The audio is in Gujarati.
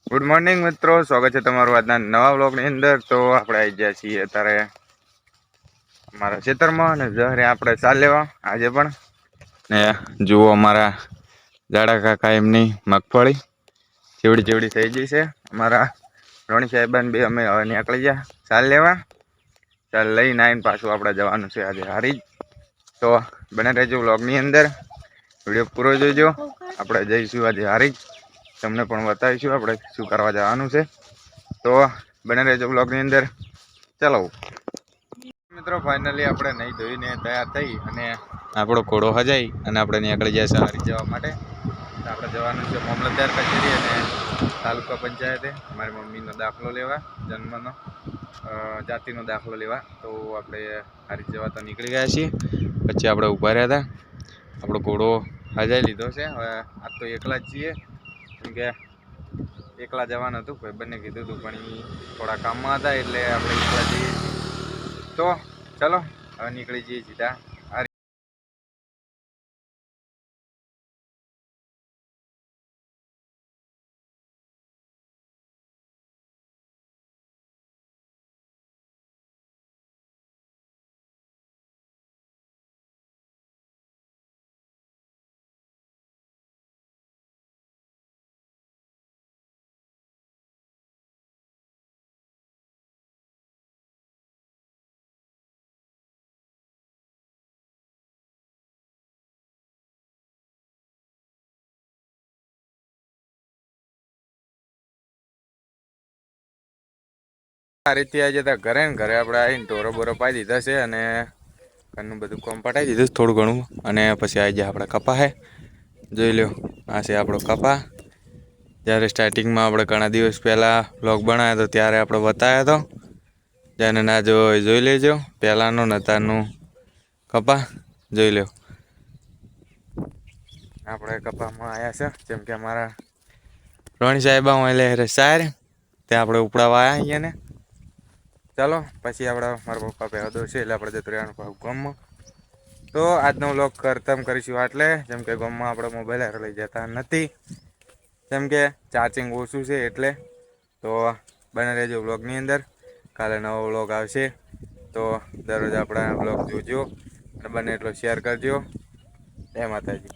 ગુડ મોર્નિંગ મિત્રો, સ્વાગત છે તમારું આજના નવા વ્લોગની અંદર. તો આપણે આવી ગયા છીએ અત્યારે અમારા ખેતરમાં અને જયારે આપણે ચાલ લેવા આજે પણ ને જુઓ અમારા જાડા કાકા એમની મગફળી ચેવડી ચેવડી થઈ ગઈ છે. અમારા રોણી સાહેબાન બી અમે હવે નીકળી ગયા ચાલ લેવા. ચાલ લઈને આવીને પાછું આપણે જવાનું છે આજે હારીજ. તો બને રહેજો વ્લોગની અંદર, વિડીયો પૂરો જોઈજો. આપણે જઈશું આજે હારીજ, તમને પણ બતાવીશું આપણે શું કરવા જવાનું છે. તો બને રહેજો બ્લોગની અંદર. ચાલો મિત્રો, ફાઇનલી આપણે નહીં ધોઈને તૈયાર થઈ અને આપણો ઘોડો હજાઈ અને આપણે નીકળી જાય હારીજ જવા માટે. તો આપણે જવાનું છે મામલતદાર કચેરી અને તાલુકા પંચાયતે મારી મમ્મીનો દાખલો લેવા, જન્મનો જાતિનો દાખલો લેવા. તો આપણે હારીજ જવા તો નીકળી ગયા છીએ. પછી આપણે ઊભા રહ્યા હતા, આપણો ઘોડો હજાઈ લીધો છે. હવે આજ તો એકલા જ છીએ, કેમ કે એકલા જવાનું હતું. ભાઈ બંને કીધું હતું પણ થોડા કામમાં હતા એટલે આપણે એકલા જઈએ છીએ. તો ચલો હવે નીકળી જઈએ સીધા. આ રીતે આજે તો ઘરે ને ઘરે આપણે આવીને ઢોરો બોરો પાઈ દીધા છે અને ઘરનું બધું કામ પટાઈ દીધું થોડું ઘણું. અને પછી આવી જાય આપણે કપા હે, જોઈ લો આ છે આપણો કપા. જ્યારે સ્ટાર્ટિંગમાં આપણે ઘણા દિવસ પહેલાં વ્લોગ બનાવ્યો હતો ત્યારે આપણે બતાવ્યો હતો. જેને ના જોઈ લેજો, પહેલાંનો નતારનું કપા જોઈ લો. આપણે કપામાં આવ્યા છે, જેમ કે અમારા રોણી સાહેબ એટલે સાર ત્યાં આપણે ઉપડાવા આવ્યા અહીંયાને. ચાલો પછી આપણે મારા પપ્પા પહેલો છે એટલે આપણે જતું રહેવાનું ગામમાં. તો આજનો વ્લોગ ખતમ કરીશું આટલે, જેમ કે ગામમાં આપણે મોબાઈલ લઈ જતા નથી, જેમ કે ચાર્જિંગ ઓછું છે એટલે. તો બને રહેજો વ્લોગની અંદર, કાલે નવો વ્લોગ આવશે. તો દરરોજ આપણા વ્લોગ જોજો અને બને એટલો શેર કરજો. જય માતાજી.